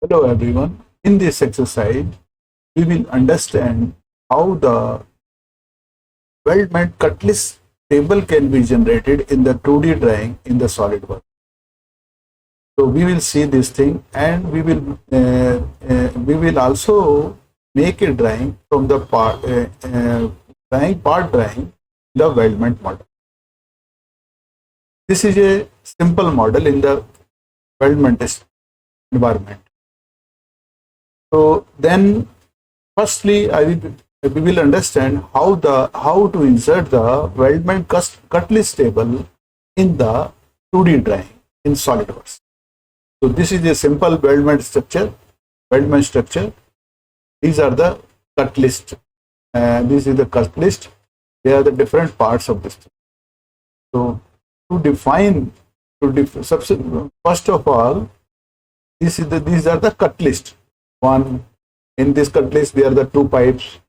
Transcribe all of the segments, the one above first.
Hello everyone. In this exercise, we will understand how the weldment CUTLIST table can be generated in the 2D drawing in the SolidWorks. So we will see this thing, and we will also make a drawing from the part drawing the weldment model. This is a simple model in the weldment environment. So then, firstly, we will understand how to insert the weldment CUTLIST table in the 2D drawing in SolidWorks. So this is a simple weldment structure. These are the CUTLIST. This is the CUTLIST. They are the different parts of this. So first of all, these are the CUTLIST. One, in this CUTLIST there are the 2 pipes.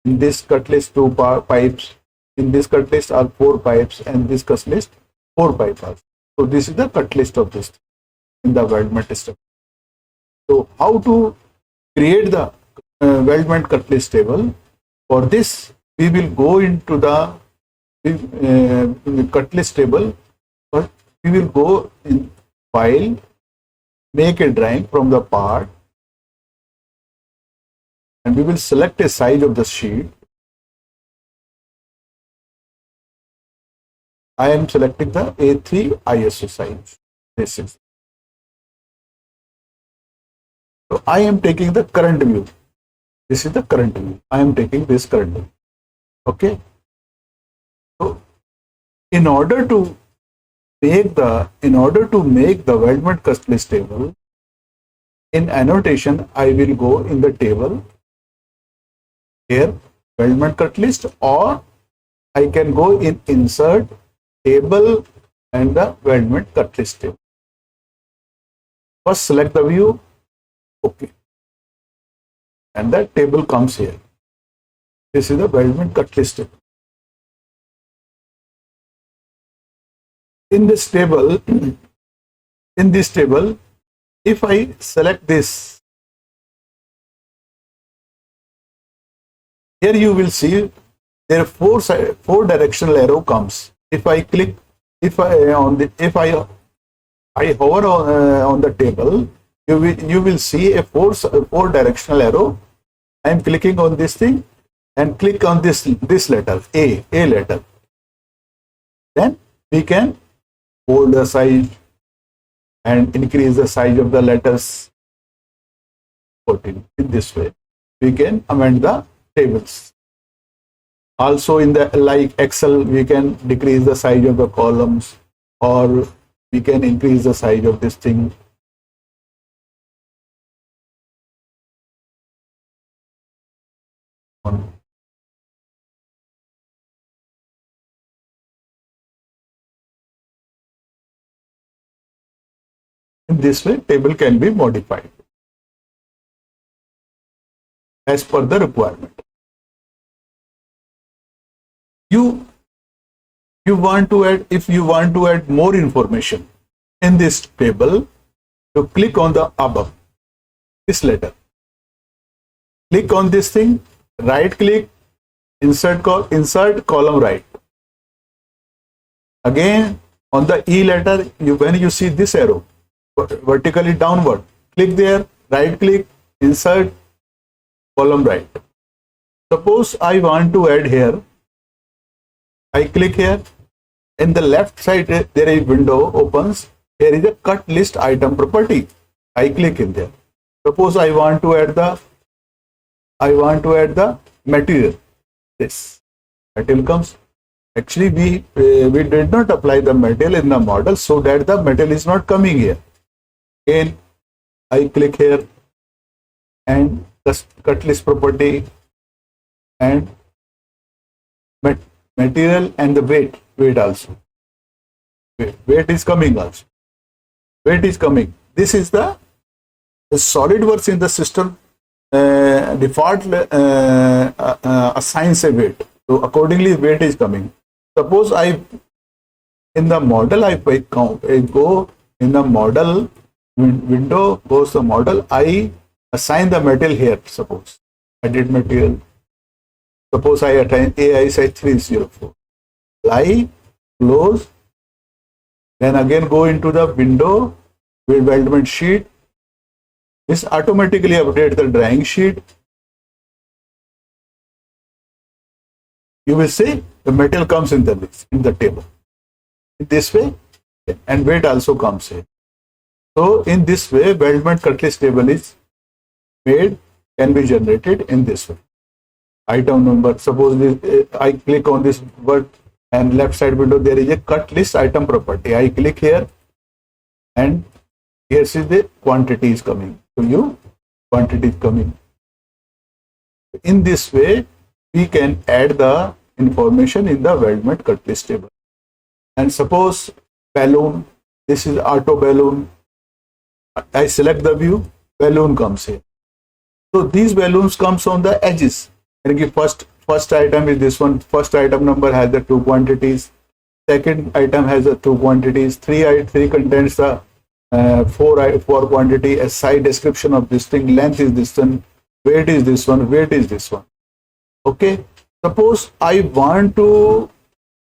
In this CUTLIST 2 pipes. In this CUTLIST are 4 pipes, and this CUTLIST 4 pipes also. So this is the CUTLIST of this in the weldment structure. So how to create the weldment CUTLIST table? For this, we will go into the CUTLIST table. But we will go in File, make a drawing from the part, and we will select a size of the sheet. I am selecting the A3 ISO size. This is. So I am taking the current view. This is the current view. I am taking this current view. Okay. So in order to make the weldment CUTLIST table, in annotation I will go in the table here, weldment CUTLIST, or I can go in insert table and the weldment CUTLIST table. First select the view, okay, and that table comes here. This is the weldment CUTLIST table. In this table, if I select this, here you will see there are four directional arrow comes. If I click, if I hover on the table, you will see a four directional arrow. I am clicking on this thing and click on this letter A letter. Then we can bold the size and increase the size of the letters. In this way, we can amend the tables. Also, in the like Excel, we can decrease the size of the columns, or we can increase the size of this thing. In this way, table can be modified as per the requirement. You want to add, if you want to add more information in this table, you click on the above, this letter. Click on this thing, right click, insert column right. Again, on the E letter, when you see this arrow vertically downward, click there, right click, insert column right. Suppose I want to add here, I click here. In the left side, there is a window opens. Here is a CUTLIST item property. I click in there. Suppose I want to add the material. This material comes. Actually, we did not apply the material in the model, so that the material is not coming here. Again, I click here and the CUTLIST property and material and the weight also. Weight is coming also. Weight is coming. This is the SolidWorks in the system default assigns a weight. So accordingly, weight is coming. Suppose in the model, I go in the model window goes the model. I assign the material here. Suppose edit material. Suppose I assign AI size 304. Apply, close. Then again go into the window with weldment sheet. This automatically updates the drawing sheet. You will see the metal comes in the list, in the table. In this way, and weight also comes here. So in this way, weldment CUTLIST table is made, can be generated in this way. Item number. Suppose this, I click on this word and left side window, there is a CUTLIST item property. I click here, and here is the quantity is coming. So you quantity is coming. In this way, we can add the information in the weldment CUTLIST table. And suppose balloon, this is auto balloon. I select the view, balloon comes here. So these balloons comes on the edges. And first item is this one. First item number has the 2 quantities. Second item has the 2 quantities. Three contains the four quantity. A side description of this thing. Length is this one. Weight is this one. Weight is this one. Okay. Suppose I want to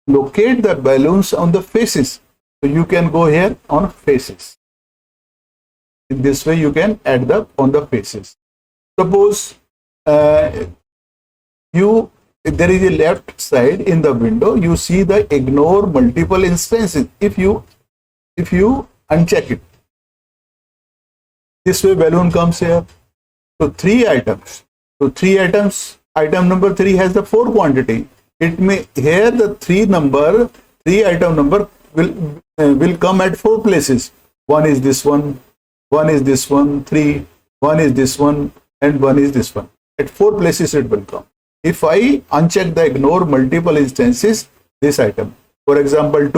locate the balloons on the faces. So you can go here on faces. In this way, you can add the on the faces. Suppose there is a left side in the window. You see the ignore multiple instances. If you uncheck it, this way balloon comes here. So 3 items. So 3 items. Item number 3 has the 4 quantity. It may here the 3 item number will come at 4 places. One is this one. One is this one, 3, one is this one, and one is this one. At 4 places it will come. If I uncheck the ignore multiple instances, this item, for example,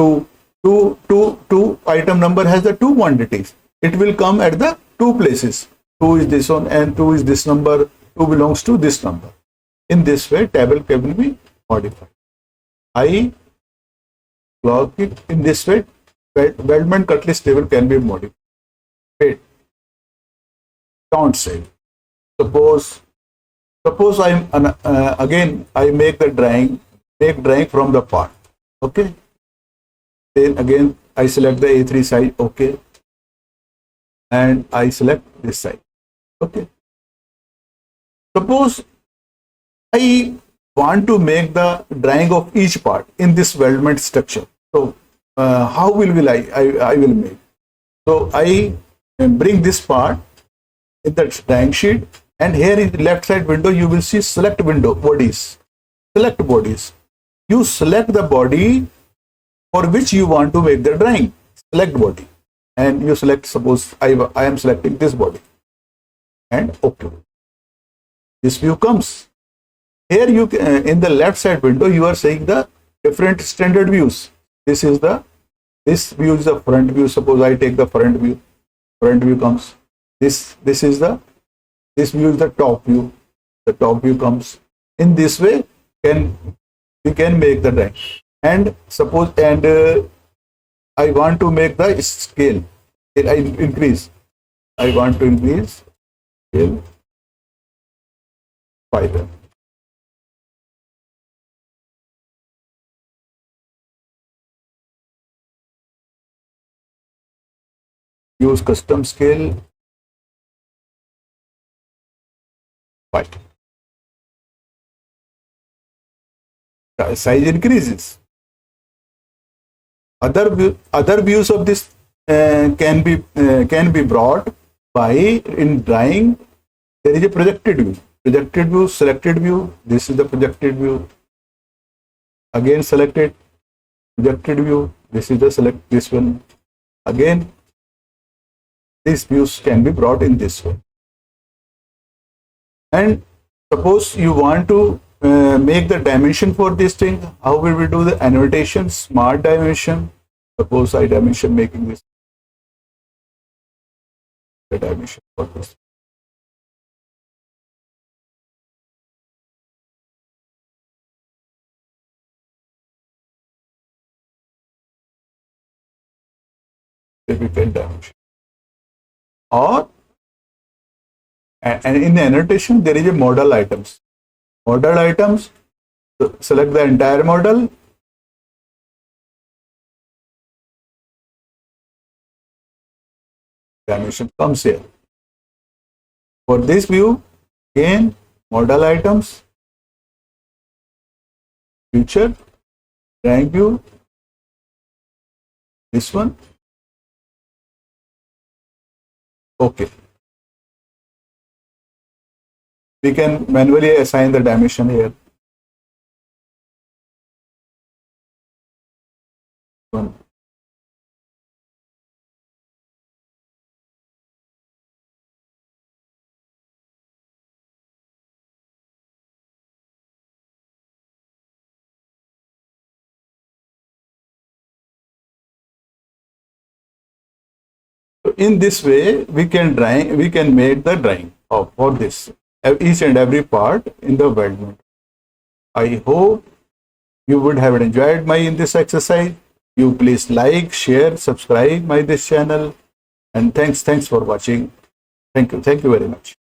2 item number has the 2 quantities. It will come at the 2 places. 2 is this one and 2 is this number, 2 belongs to this number. In this way, table can be modified. I log it in this way, weldment CUTLIST table can be modified. Don't say. Suppose I'm again I make drawing from the part. Okay. Then again I select the A3 side. Okay. And I select this side. Okay. Suppose I want to make the drawing of each part in this weldment structure. So how will I will make? So I bring this part in the drawing sheet, and here in the left side window you will see select window bodies. Select bodies. You select the body for which you want to make the drawing. Select body, and you select. Suppose I am selecting this body, and okay. This view comes. Here you in the left side window you are saying the different standard views. This view is the front view. Suppose I take the front view. Front view comes. This view is the top view. The top view comes. In this way, we can make the drawing. And suppose I want to make the scale. I increase. I want to increase scale 5. Use custom scale 5. The size increases. Other views of this can be brought by in drawing. There is a projected view. Projected view, selected view. This is the projected view. Again selected. Projected view. This is the this one. Again, these views can be brought in this way. And suppose you want to make the dimension for this thing. How will we do the annotation? Smart dimension. Suppose I dimension making this. The dimension for this. Typical dimension. or and in the annotation there is a model items. Model items, so select the entire model. Dimension comes here. For this view, again, model items, future, drawing view, this one. Okay. We can manually assign the dimension here. One. So in this way, we can make the drawing of for this each and every part in the weldment. I hope you would have enjoyed my in this exercise. You please like, share, subscribe my this channel, and thanks for watching. Thank you very much.